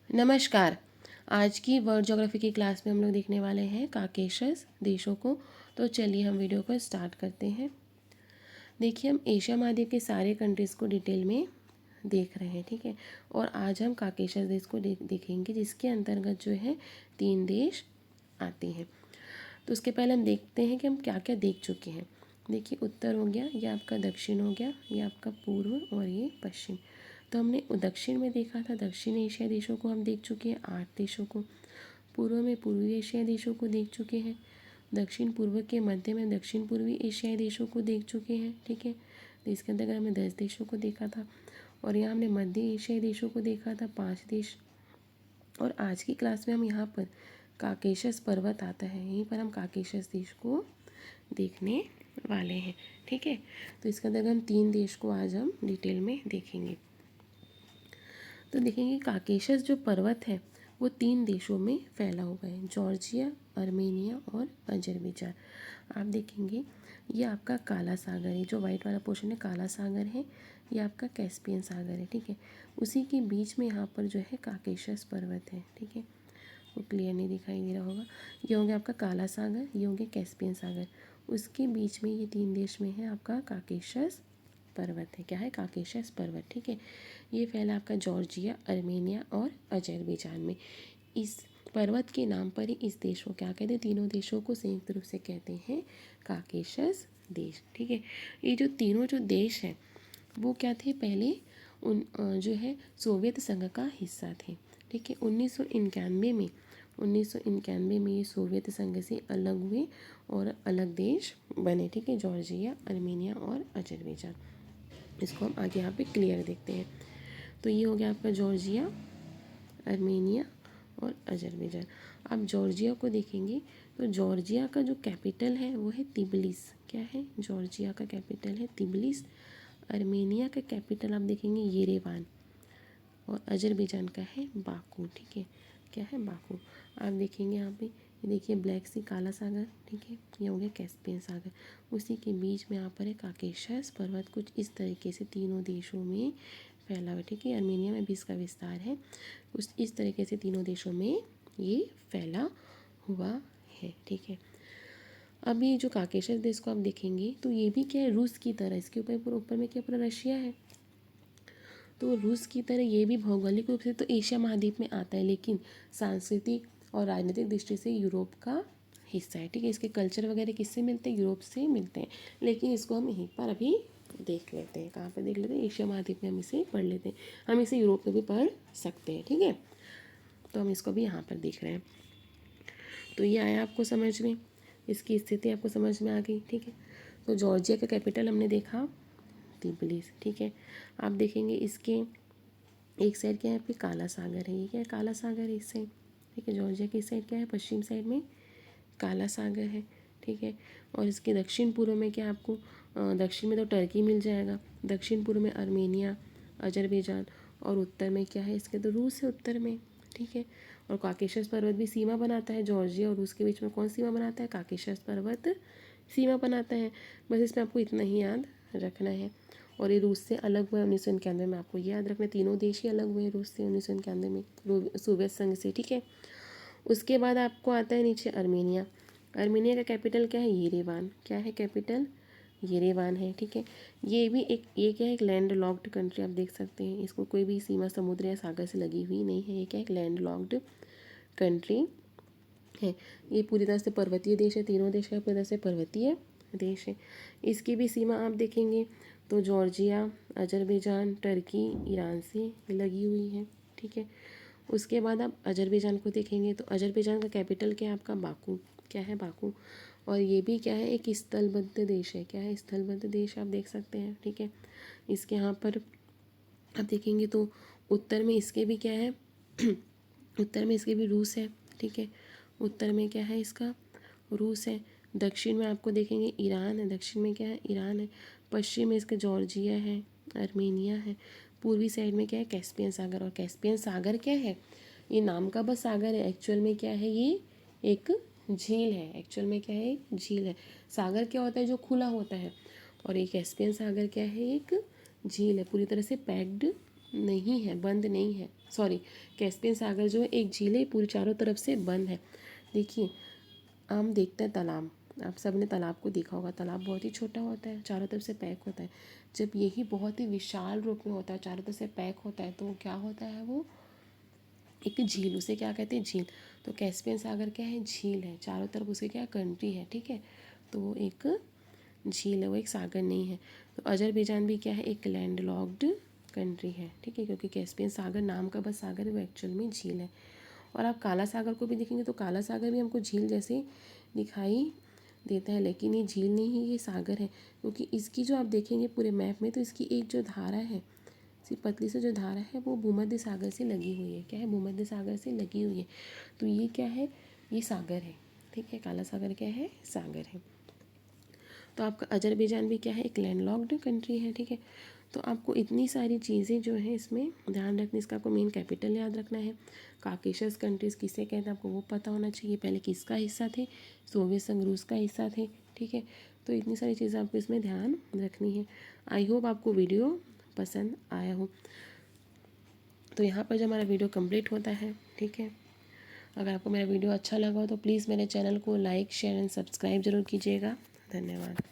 नमस्कार। आज की वर्ल्ड ज्योग्राफी की क्लास में हम लोग देखने वाले हैं काकेशस देशों को। तो चलिए हम वीडियो को स्टार्ट करते हैं। देखिए, हम एशिया महाद्वीप के सारे कंट्रीज़ को डिटेल में देख रहे हैं, ठीक है। और आज हम काकेशस देश को देखेंगे, जिसके अंतर्गत जो है 3 देश आते हैं। तो उसके पहले हम देखते हैं कि हम क्या क्या देख चुके हैं। देखिए, उत्तर हो गया, ये आपका दक्षिण हो गया, ये आपका पूर्व और ये पश्चिम। तो हमने दक्षिण में देखा था, दक्षिण एशिया देशों को हम देख चुके हैं 8 देशों को। पूर्व में पूर्वी एशियाई देशों को देख चुके हैं। दक्षिण पूर्व के मध्य में दक्षिण पूर्वी एशियाई देशों को देख चुके हैं, ठीक है। तो इसके अंतर्गत हमने 10 देशों को देखा था। और यहाँ हमने मध्य एशियाई देशों को देखा था 5 देश। और आज की क्लास में हम यहाँ पर काकेशस पर्वत आता है, यहीं पर हम काकेशस देश को देखने वाले हैं, ठीक है। तो इसके अंदर हम 3 देश को आज हम डिटेल में देखेंगे। तो देखेंगे काकेशस जो पर्वत है वो 3 देशों में फैला हुआ है, जॉर्जिया, आर्मेनिया और अजरबैजान। आप देखेंगे ये आपका काला सागर है, जो वाइट वाला पोर्शन है काला सागर है, ये आपका कैस्पियन सागर है, ठीक है। उसी के बीच में यहाँ पर जो है काकेशस पर्वत है, ठीक है। वो क्लियर नहीं दिखाई दे रहा होगा। ये हो गया आपका काला सागर, ये हो गया कैस्पियन सागर। उसके बीच में ये 3 देश में है आपका काकेशस पर्वत है। क्या है? काकेशस पर्वत, ठीक है। ये फैला आपका जॉर्जिया, आर्मेनिया और अजरबैजान में। इस पर्वत के नाम पर ही इस देश को क्या कहते हैं, तीनों देशों को संयुक्त रूप से कहते हैं काकेशस देश, ठीक है। ये जो तीनों जो देश हैं वो क्या थे, पहले जो है सोवियत संघ का हिस्सा थे, ठीक है। 1991 में ये सोवियत संघ से अलग हुए और अलग देश बने, ठीक है, जॉर्जिया, आर्मेनिया और अजरबैजान। इसको हम आगे यहाँ पे क्लियर देखते हैं। तो ये हो गया आपका जॉर्जिया, आर्मेनिया और अजरबैजान। आप जॉर्जिया को देखेंगे तो जॉर्जिया का जो कैपिटल है वो है तिब्लिस। क्या है? जॉर्जिया का कैपिटल है तिब्लिस। आर्मेनिया का कैपिटल आप देखेंगे येरेवान और अजरबैजान का है बाकू, ठीक है। क्या है? बाकू। आप देखेंगे यहाँ पे, ये देखिए ब्लैक सी काला सागर, ठीक है, ये हो गया कैस्पियन सागर। उसी के बीच में यहाँ पर है काकेशस पर्वत, कुछ इस तरीके से तीनों देशों में फैला हुआ, ठीक है। आर्मेनिया में भी इसका विस्तार है, कुछ इस तरीके से तीनों देशों में ये फैला हुआ है, ठीक है। अब ये जो काकेशस देश को आप देखेंगे तो ये भी क्या है, रूस की तरह, इसके ऊपर ऊपर में क्या पूरा रशिया है। तो रूस की तरह ये भी भौगोलिक रूप से तो एशिया महाद्वीप में आता है, लेकिन सांस्कृतिक और राजनीतिक दृष्टि से यूरोप का हिस्सा है, ठीक है। इसके कल्चर वगैरह किससे मिलते हैं? यूरोप से मिलते हैं। लेकिन इसको हम यहीं पर अभी देख लेते हैं। कहाँ पर देख लेते हैं? एशिया महाद्वीप में हम इसे पढ़ लेते हैं। हम इसे यूरोप में भी पढ़ सकते हैं, ठीक है। तो हम इसको भी यहाँ पर देख रहे हैं। तो ये आया आपको समझ में, इसकी स्थिति आपको समझ में आ गई, ठीक है। तो जॉर्जिया का कैपिटल हमने देखा तिब्लिस, ठीक है। आप देखेंगे इसके एक साइड क्या है, आपकी काला सागर है, ये क्या है, काला सागर है इस साइड, ठीक है। जॉर्जिया की साइड क्या है, पश्चिम साइड में काला सागर है, ठीक है। और इसके दक्षिण पूर्व में क्या आपको, दक्षिण में तो टर्की मिल जाएगा, दक्षिण पूर्व में आर्मेनिया, अजरबैजान, और उत्तर में क्या है इसके, तो रूस है उत्तर में, ठीक है। और काकेशस पर्वत भी सीमा बनाता है, जॉर्जिया और रूस के बीच में कौन सीमा बनाता है, काकेशस पर्वत सीमा बनाता है। बस इसमें आपको इतना ही याद रखना है। और ये रूस से अलग हुआ है 1991 में, आपको याद रखना, तीनों देश ही अलग हुए रूस से 1991 में, सोवियत संघ से, ठीक है। उसके बाद आपको आता है नीचे आर्मेनिया। आर्मेनिया का कैपिटल क्या है, येरेवान। क्या है कैपिटल? येरेवान है, ठीक है। ये क्या है, एक लैंड लॉक्ड कंट्री, आप देख सकते हैं इसको, कोई भी सीमा समुद्र या सागर से लगी हुई नहीं है। ये क्या है, एक लैंड लॉक्ड कंट्री है। ये पूरी तरह से पर्वतीय देश है, तीनों देश का पूरी तरह से पर्वतीय देश है। इसकी भी सीमा आप देखेंगे तो जॉर्जिया, अजरबैजान, टर्की, ईरान से लगी हुई है, ठीक है। उसके बाद आप अजरबैजान को देखेंगे तो अजरबैजान का कैपिटल क्या है आपका, बाकू। क्या है? बाकू। और ये भी क्या है, एक स्थलबद्ध देश है। क्या है? स्थलबद्ध देश, आप देख सकते हैं, ठीक है। इसके यहाँ पर आप देखेंगे तो उत्तर में इसके भी क्या है उत्तर में इसके भी रूस है, ठीक है। उत्तर में क्या है इसका, रूस है। दक्षिण में आपको देखेंगे ईरान है, दक्षिण में क्या है, ईरान है। पश्चिम में इसका जॉर्जिया है, आर्मेनिया है। पूर्वी साइड में क्या है, कैस्पियन सागर। और कैस्पियन सागर क्या है, ये नाम का बस सागर है, एक्चुअल में क्या है, ये एक झील है। एक्चुअल में क्या है, एक झील है। सागर क्या होता है, जो खुला होता है, और ये कैस्पियन सागर क्या है, एक झील है, पूरी तरह से पैक्ड नहीं है, बंद नहीं है, सॉरी। कैस्पियन सागर जो है एक झील है, पूरी चारों तरफ से बंद है। देखिए, हम देखते हैं तालाब, आप सब ने तालाब को देखा होगा, तालाब बहुत ही छोटा होता है, चारों तरफ से पैक होता है। जब यही बहुत ही विशाल रूप में होता है, चारों तरफ से पैक होता है, तो क्या होता है वो एक झील, उसे क्या कहते हैं, झील। तो कैस्पियन सागर क्या है, झील है, चारों तरफ उसके क्या कंट्री है, ठीक है। तो वो एक झील है, वो एक सागर नहीं है। तो अजरबैजान भी क्या है, एक लैंडलॉक्ड कंट्री है, ठीक है, क्योंकि कैस्पियन सागर नाम का बस सागर है, वो एक्चुअल में झील है। और आप काला सागर को भी देखेंगे तो काला सागर भी हमको झील जैसे दिखाई देता है, लेकिन ये झील नहीं है, ये सागर है। क्योंकि इसकी जो आप देखेंगे पूरे मैप में, तो इसकी एक जो धारा है, सी पतली से जो धारा है, वो भूमध्य सागर से लगी हुई है। क्या है, भूमध्य सागर से लगी हुई है। तो ये क्या है, ये सागर है, ठीक है। काला सागर क्या है, सागर है। तो आपका अजरबैजान भी क्या है, एक लैंडलॉक्ड कंट्री है, ठीक है। तो आपको इतनी सारी चीज़ें जो है इसमें ध्यान रखनी, इसका आपको मेन कैपिटल याद रखना है। काकेशस कंट्रीज़ किसे कहते हैं आपको वो पता होना चाहिए, पहले किसका हिस्सा थे, सोवियत संघ रूस का हिस्सा थे, ठीक है। तो इतनी सारी चीज़ें आपको इसमें ध्यान रखनी है। आई होप आपको वीडियो पसंद आया हो। तो यहाँ पर जो हमारा वीडियो कंप्लीट होता है, ठीक है। अगर आपको मेरा वीडियो अच्छा लगा हो तो प्लीज़ मेरे चैनल को लाइक शेयर एंड सब्सक्राइब ज़रूर कीजिएगा। धन्यवाद।